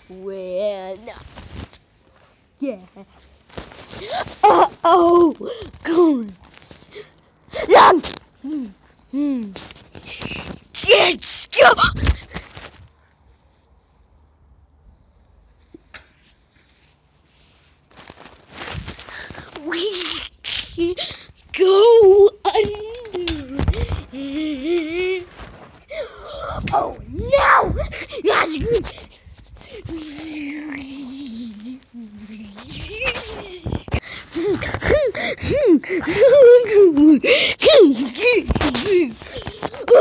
We're not scared. Uh-oh, guns. Let's go. We go under. Oh no!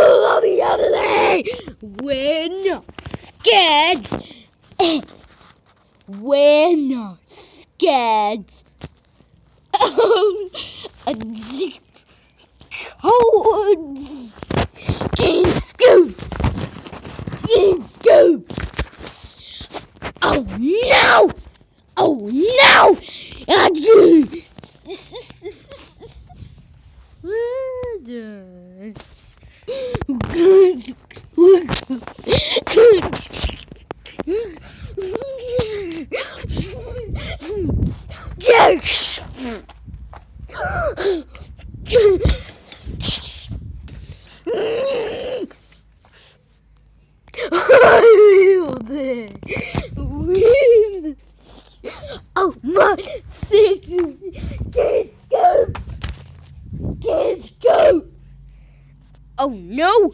I'll be out of there. We're not scared. We're not scared. Cowards. Let's go. Let's go. Oh no! Oh no! Yes! Oh my thickness! Let's go! Let's go! Oh no!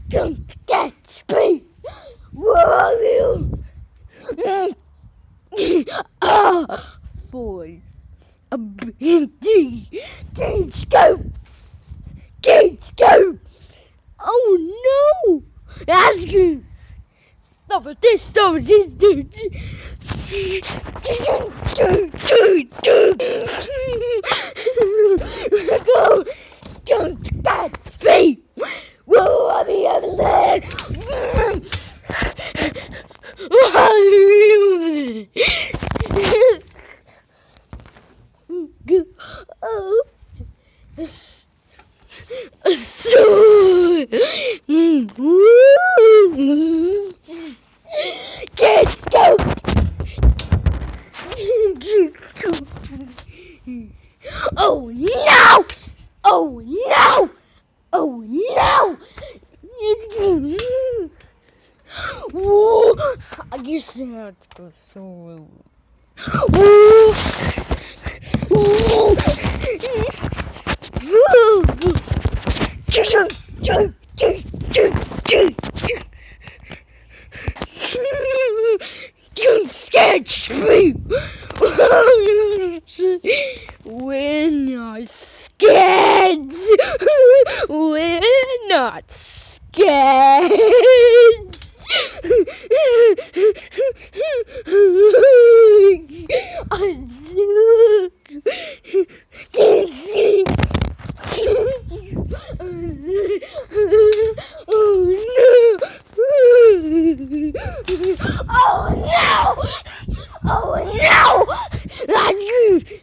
Don't catch me! Whoa! Force ability! Let's go! Let's go! Oh no! That's good! Stop it! Stop it! Go! Don't catch me! Whoa, I'll be over there! Oh, let's go! Oh no! Oh no! Oh no! Whoa! I guess I have to go solo. Don't catch me! We're not scared! We're not scared! Oh no! Oh no! That's good!